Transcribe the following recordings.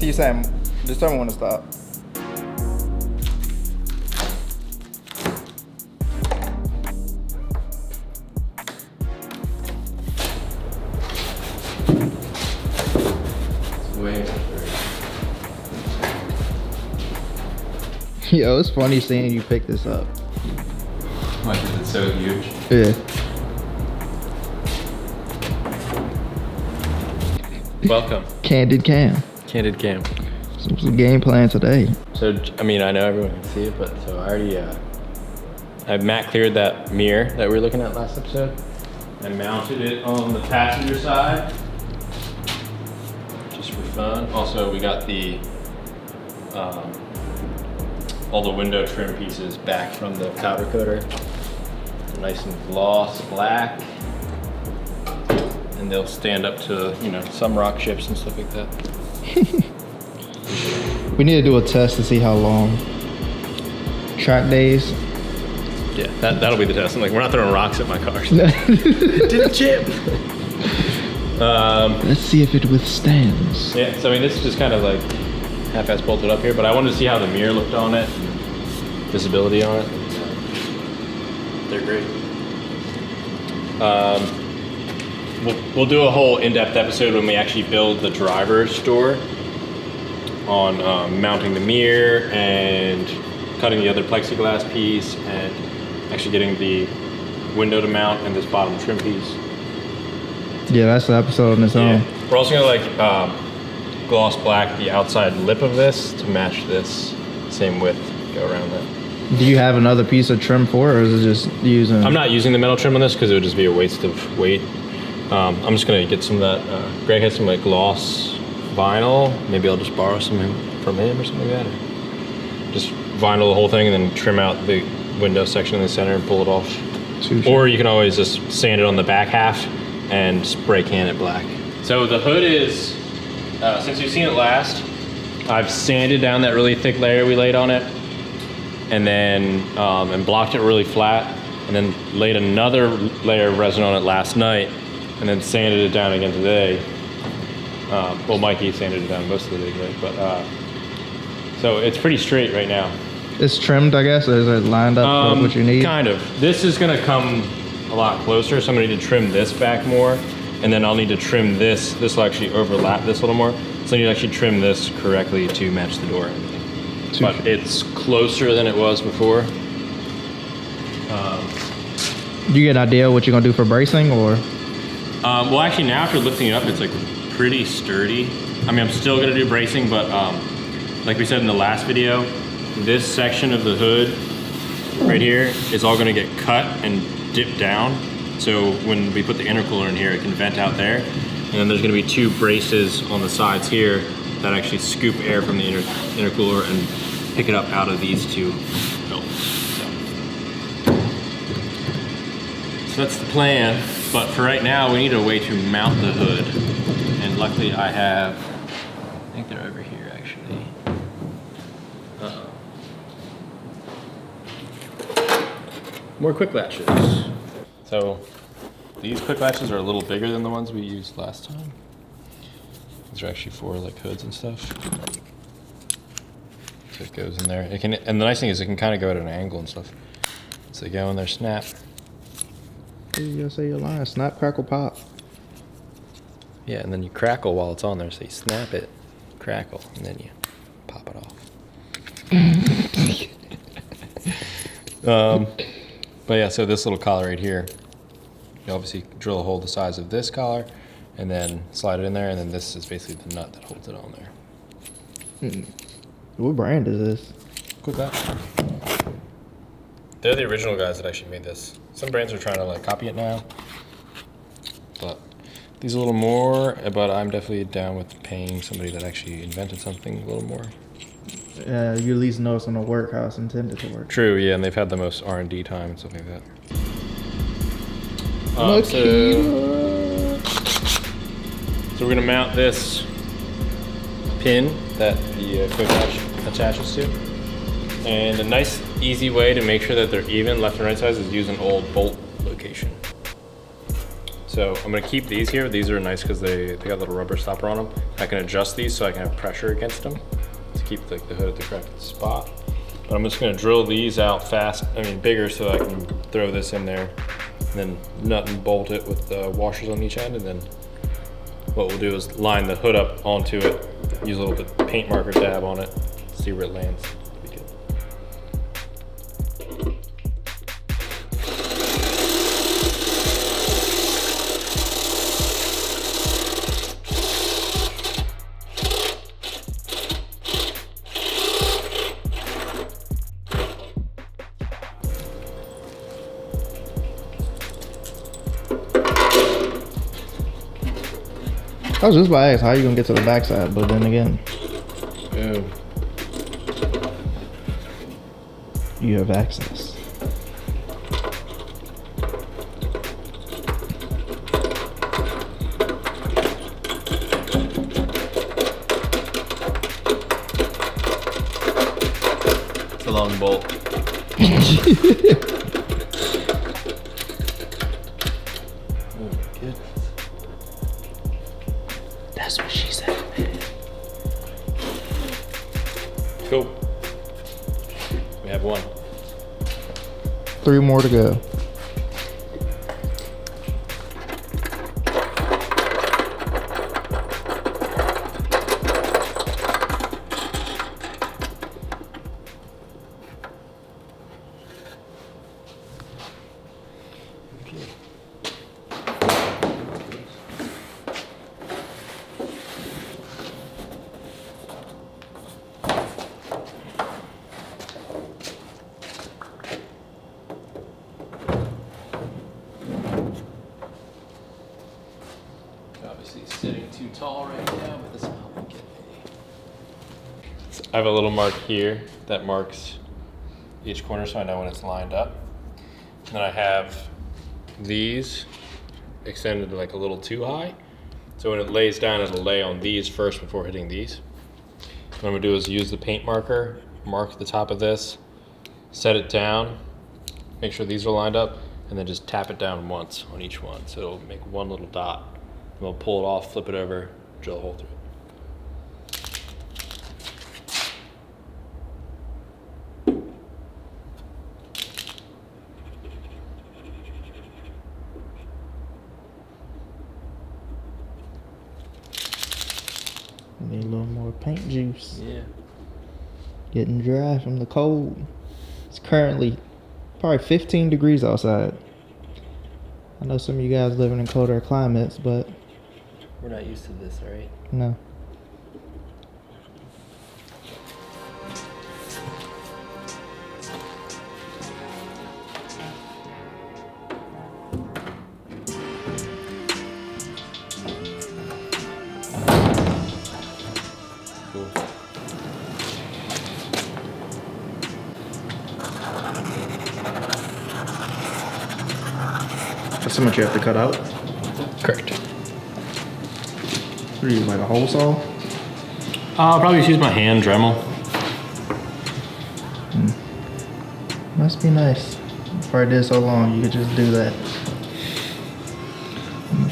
He's saying, just tell me when to stop. Yo, it's funny seeing you pick this up. Why, because it's so huge? Yeah. Welcome. Candid Cam. Candid Cam. Some game plan today. So, I mean, I know everyone can see it, but so I already, I matte cleared that mirror that we were looking at last episode. I mounted it on the passenger side, just for fun. Also, we got the, all the window trim pieces back from the powder coater. Nice and gloss black. And they'll stand up to, you know, some rock chips and stuff like that. We need to do a test to see how long. Track days. Yeah, that'll be the test. I'm like, we're not throwing rocks at my cars. Didn't chip. Let's see if it withstands. Yeah, so I mean, this is just kind of like half-ass bolted up here, but I wanted to see how the mirror looked on it, visibility on it. They're great. We'll do a whole in-depth episode when we actually build the driver's door on mounting the mirror and cutting the other plexiglass piece and actually getting the window to mount and this bottom trim piece. Yeah, that's the episode on its own. We're also gonna like gloss black the outside lip of this to match this same width, go around that. Do you have another piece of trim for it, or is it just using? I'm not using the metal trim on this because it would just be a waste of weight. I'm just gonna get some of that. Greg has some like gloss vinyl. Maybe I'll just borrow some from him or something like that. Or just vinyl the whole thing and then trim out the window section in the center and pull it off. Or you can always just sand it on the back half and spray can it black. So the hood is, since you've seen it last, I've sanded down that really thick layer we laid on it, and then and blocked it really flat, and then laid another layer of resin on it last night, and then sanded it down again today. Well, Mikey sanded it down most of the day today, but so it's pretty straight right now. It's trimmed, I guess, or is it lined up with what you need? Kind of. This is gonna come a lot closer, so I'm gonna need to trim this back more, and then I'll need to trim this. This will actually overlap this a little more, so I need to actually trim this correctly to match the door. But it's closer than it was before. Do you get an idea what you're gonna do for bracing, or? Well, actually, now after lifting it up, it's like pretty sturdy. I mean, I'm still gonna do bracing, but like we said in the last video, this section of the hood right here is all gonna get cut and dip down. So when we put the intercooler in here, it can vent out there. And then there's gonna be two braces on the sides here that actually scoop air from the intercooler and pick it up out of these two bolts. So that's the plan. But for right now, we need a way to mount the hood. And luckily I have, I think they're over here actually. More quick latches. So these quick latches are a little bigger than the ones we used last time. These are actually for like hoods and stuff. So it goes in there. It can, and the nice thing is it can kind of go at an angle and stuff. So they go in there, snap. You gotta say your line, snap, crackle, pop. Yeah, and then you crackle while it's on there. So you snap it, crackle, and then you pop it off. But yeah, so this little collar right here, you obviously drill a hole the size of this collar and then slide it in there, and then this is basically the nut that holds it on there. What brand is this? Quick Latch. They're the original guys that actually made this. Some brands are trying to like copy it now, but these are a little more, but I'm definitely down with paying somebody that actually invented something a little more. You at least know it's gonna work how it's intended to work. True, yeah, and they've had the most R&D time and stuff like that. So we're gonna mount this pin that the quick latch attaches to. And a nice, easy way to make sure that they're even left and right sides is use an old bolt location. So I'm gonna keep these here. These are nice because they got a little rubber stopper on them. I can adjust these so I can have pressure against them to keep the hood at the correct spot. But I'm just gonna drill these out bigger so I can throw this in there and then nut and bolt it with the washers on each end. And then what we'll do is line the hood up onto it, use a little bit of paint marker dab on it, see where it lands. I was just about to ask how you gonna get to the backside, but then again, you have access. It's a long bolt. That's what she said, man. Cool. We have one. 3 more to go. Obviously sitting too tall right now, but this will help me get I have a little mark here that marks each corner so I know when it's lined up. And then I have these extended like a little too high. So when it lays down, it'll lay on these first before hitting these. What I'm gonna do is use the paint marker, mark the top of this, set it down, make sure these are lined up, and then just tap it down once on each one. So it'll make one little dot. We'll pull it off, flip it over, drill a hole through it. Need a little more paint juice. Yeah. Getting dry from the cold. It's currently probably 15 degrees outside. I know some of you guys living in colder climates, but We're not used to this, all right? no. Cool. That's how much you have to cut out. Correct. What do you use, like a hole saw? I'll probably just use my hand Dremel. Must be nice. If I did so long, you could just do that.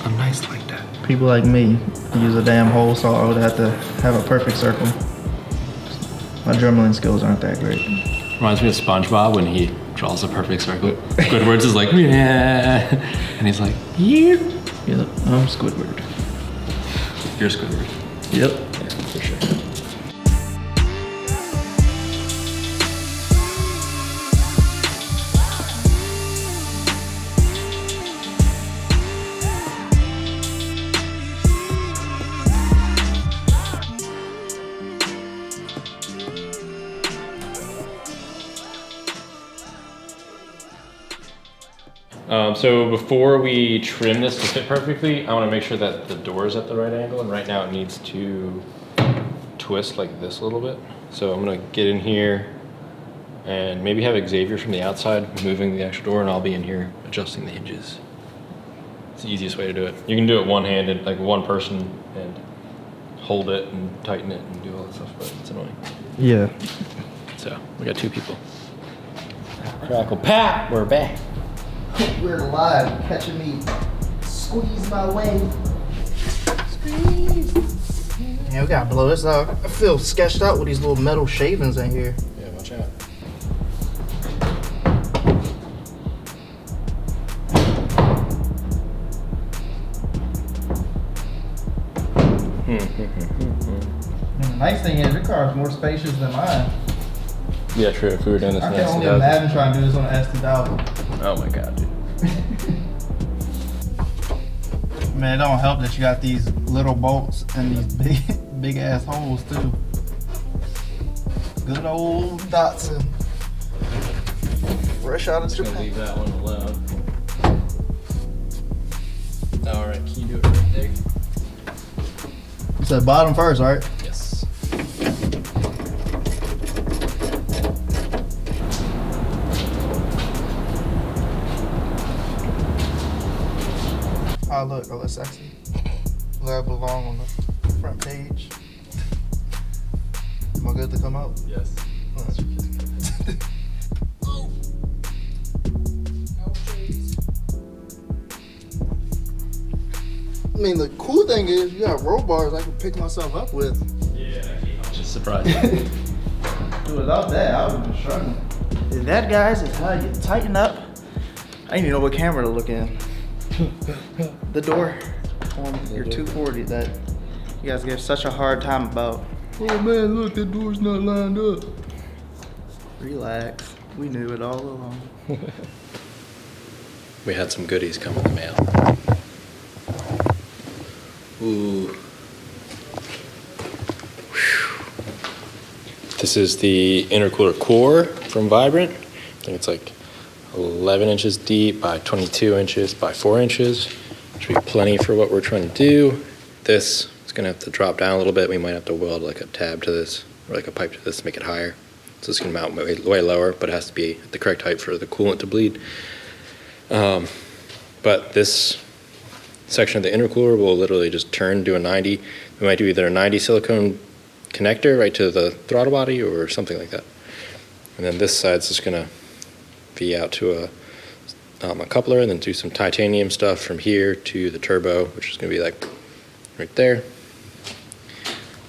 I'm nice like that. People like me use a damn hole saw. I would have to have a perfect circle. My dremeling skills aren't that great. Reminds me of SpongeBob when he draws a perfect circle. Squidward's is like, yeah. And he's like, yeah. Yep, I'm Squidward. You're Squidward. Yep. Yeah, for sure. So before we trim this to fit perfectly, I want to make sure that the door is at the right angle, and right now it needs to twist like this a little bit. So I'm going to get in here and maybe have Xavier from the outside moving the actual door, and I'll be in here adjusting the hinges. It's the easiest way to do it. You can do it one-handed, like one person, and hold it and tighten it and do all that stuff, but it's annoying. Yeah. So we got 2 people. Crackle Pat, we're back. We're live, catching me Squeeze my way. Squeeze. Yeah, we gotta blow this out. I feel sketched out with these little metal shavings in here. Yeah, watch out. And the nice thing is, your car is more spacious than mine. Yeah, true. If we were doing this I in can only imagine trying to do this on an S2000. Oh my god, dude. Man, it don't help that you got these little bolts and these big ass holes too. Good old Datsun. Fresh out of Just gonna Japan. leave that one alone. Alright, can you do it right there? You said bottom first, right? Yes. Oh look, I look sexy. Look, I belong on the front page. Am I good to come out? Yes. I mean, the cool thing is you got roll bars I can pick myself up with. Yeah, I was just surprised. Dude, without that, I would have been struggling. And that, guys, is how you tighten up. I didn't even know what camera to look in. The door on your 240 that you guys give such a hard time about. Oh man, look, the door's not lined up. Relax. We knew it all along. We had some goodies come in the mail. Ooh. Whew. This is the intercooler core from Vibrant. I think it's like 11 inches deep by 22 inches by 4 inches. Should be plenty for what we're trying to do. This is gonna have to drop down a little bit. We might have to weld like a tab to this or like a pipe to this to make it higher. So it's gonna mount way lower, but it has to be at the correct height for the coolant to bleed. But this section of the intercooler will literally just turn, do a 90. We might do either a 90 silicone connector right to the throttle body or something like that. And then this side's just gonna V out to a coupler and then do some titanium stuff from here to the turbo, which is gonna be like right there.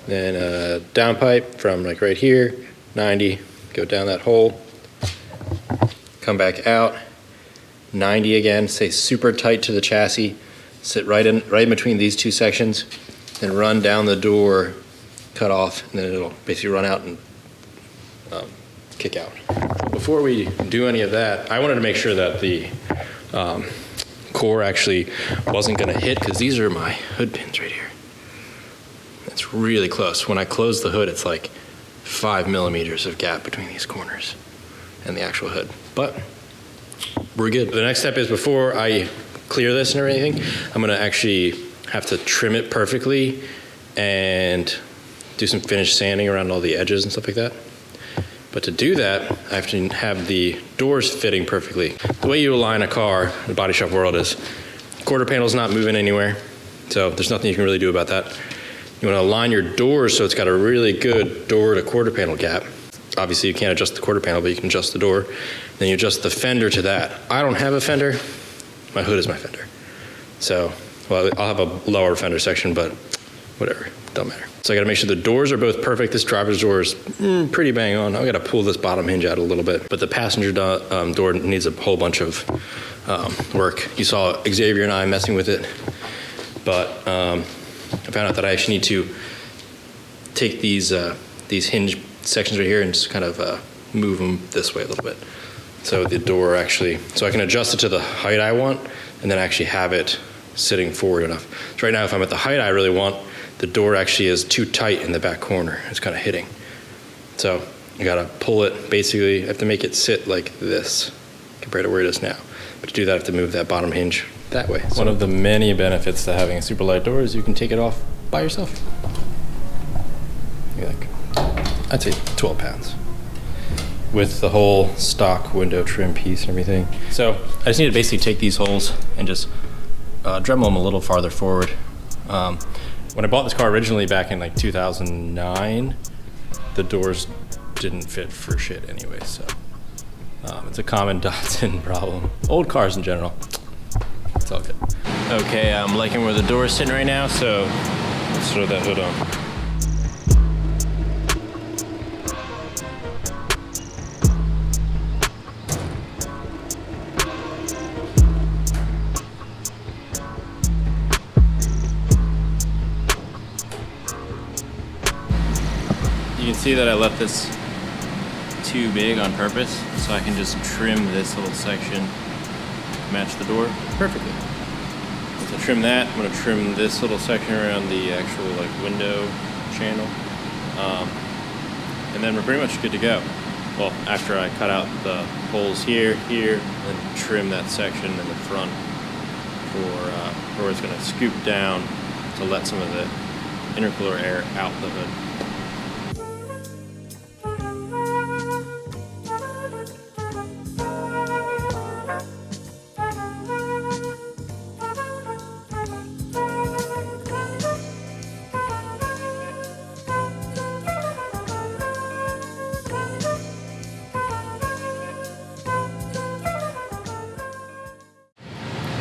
Then a downpipe from like right here, 90, go down that hole, come back out, 90 again, stay super tight to the chassis, sit right in between these two sections, then run down the door, cut off, and then it'll basically run out and kick out. Before we do any of that, I wanted to make sure that the core actually wasn't gonna hit, because these are my hood pins right here. It's really close. When I close the hood, it's like 5 millimeters of gap between these corners and the actual hood. But we're good. The next step is, before I clear this and everything, I'm gonna actually have to trim it perfectly and do some finish sanding around all the edges and stuff like that. But to do that, I have to have the doors fitting perfectly. The way you align a car in the body shop world is quarter panel's not moving anywhere, so there's nothing you can really do about that. You want to align your doors so it's got a really good door to quarter panel gap. Obviously you can't adjust the quarter panel, but you can adjust the door. Then you adjust the fender to that. I don't have a fender. My hood is my fender. So, well, I'll have a lower fender section, but whatever, don't matter. So I gotta make sure the doors are both perfect. This driver's door is pretty bang on. I gotta pull this bottom hinge out a little bit, but the passenger door needs a whole bunch of work. You saw Xavier and I messing with it, but I found out that I actually need to take these hinge sections right here and just kind of move them this way a little bit. So the door actually, so I can adjust it to the height I want and then actually have it sitting forward enough. So right now, if I'm at the height I really want, the door actually is too tight in the back corner. It's kind of hitting. So you gotta pull it, basically, I have to make it sit like this compared to where it is now. But to do that, I have to move that bottom hinge that way. One of the many benefits to having a super light door is you can take it off by yourself. You're like, I'd say 12 pounds. With the whole stock window trim piece and everything. So I just need to basically take these holes and just Dremel them a little farther forward. When I bought this car originally back in like 2009, the doors didn't fit for shit anyway, so it's a common Datsun problem. Old cars in general, it's all good. Okay, I'm liking where the door is sitting right now, so let's throw that hood on. You can see that I left this too big on purpose, so I can just trim this little section to match the door perfectly. Once I trim that, I'm going to trim this little section around the actual like window channel, and then we're pretty much good to go. Well, after I cut out the holes here, and trim that section in the front for where it's going to scoop down to let some of the intercooler air out the hood.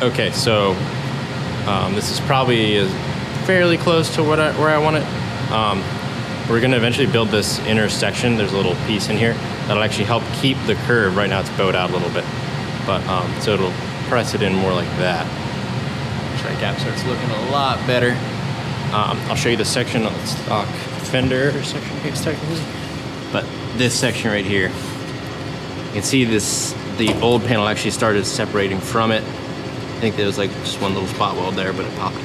Okay, so this is probably fairly close to where I want it. We're gonna eventually build this inner section. There's a little piece in here that'll actually help keep the curve. Right now it's bowed out a little bit, but so it'll press it in more like that. Try gap starts looking a lot better. I'll show you the section on the stock fender section case technically, but this section right here, you can see the old panel actually started separating from it. I think there was like just one little spot weld there, but it popped.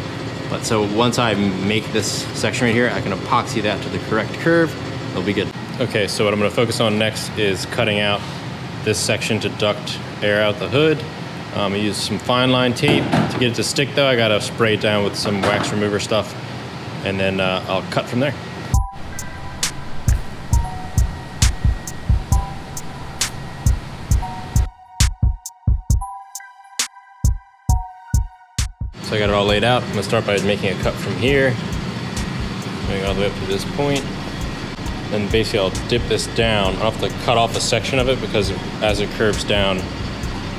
But so once I make this section right here, I can epoxy that to the correct curve. It'll be good. Okay, so what I'm gonna focus on next is cutting out this section to duct air out the hood. I use some fine line tape to get it to stick though. I gotta spray it down with some wax remover stuff, and then I'll cut from there. So I got it all laid out. I'm gonna start by making a cut from here, going all the way up to this point. Then basically I'll dip this down. I'll have to cut off a section of it because as it curves down,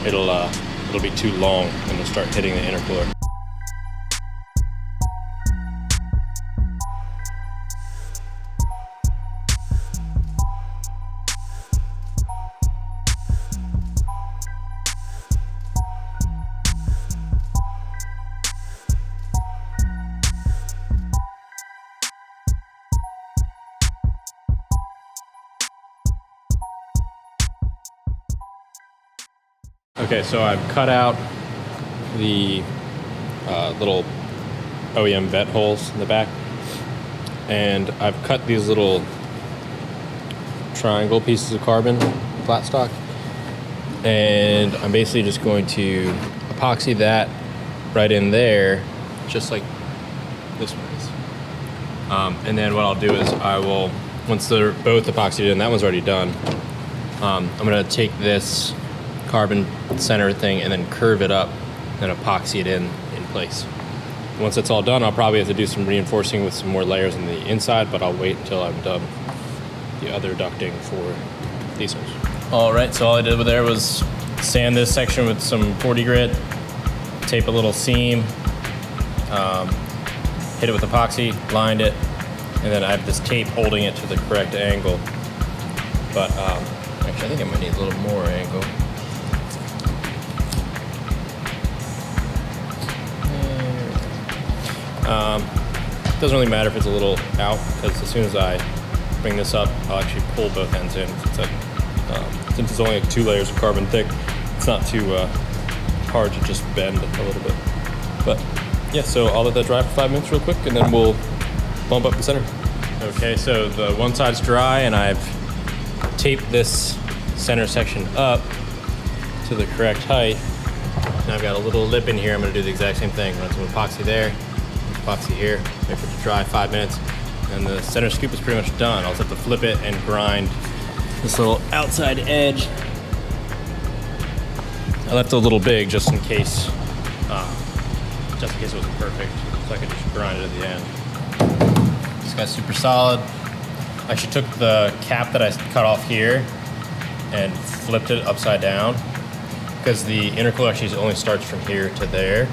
it'll be too long and it'll start hitting the intercooler. Okay, so I've cut out the little OEM vet holes in the back, and I've cut these little triangle pieces of carbon flat stock, and I'm basically just going to epoxy that right in there, just like this one is. And then what I'll do is I will, once they're both epoxied in, that one's already done, I'm gonna take this carbon center thing and then curve it up and epoxy it in place. Once it's all done, I'll probably have to do some reinforcing with some more layers on the inside, but I'll wait until I'm done the other ducting for these holes. All right, so all I did with there was sand this section with some 40 grit, tape a little seam, hit it with epoxy, lined it, and then I have this tape holding it to the correct angle. But actually I think I might need a little more angle. Doesn't really matter if it's a little out, because as soon as I bring this up, I'll actually pull both ends in. Since it's only like 2 layers of carbon thick, it's not too hard to just bend a little bit. But yeah, so I'll let that dry for 5 minutes real quick, and then we'll bump up the center. Okay, so the one side's dry, and I've taped this center section up to the correct height. Now I've got a little lip in here. I'm gonna do the exact same thing. Run some epoxy there, epoxy here, wait for it to dry 5 minutes, and the center scoop is pretty much done. I'll just have to flip it and grind this little outside edge. I left it a little big just in case it wasn't perfect, so I could just grind it at the end. This guy's super solid. I actually took the cap that I cut off here and flipped it upside down, because the intercooler actually only starts from here to there.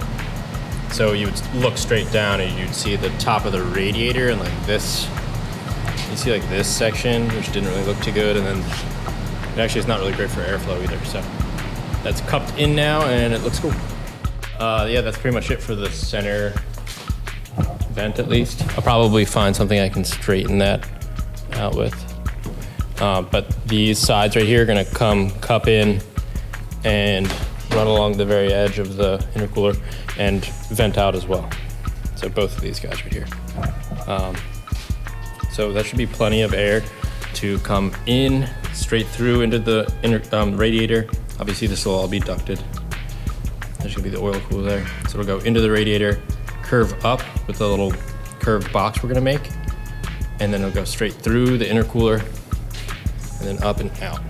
So you would look straight down and you'd see the top of the radiator and like this, you see like this section, which didn't really look too good. And then it actually is not really great for airflow either. So that's cupped in now and it looks cool. Yeah, that's pretty much it for the center vent at least. I'll probably find something I can straighten that out with. But these sides right here are gonna come cup in and run along the very edge of the intercooler and vent out as well. So both of these guys right here. So that should be plenty of air to come in straight through into the radiator. Obviously this will all be ducted. There's gonna be the oil cooler there. So it'll go into the radiator, curve up with the little curved box we're gonna make, and then it'll go straight through the intercooler and then up and out.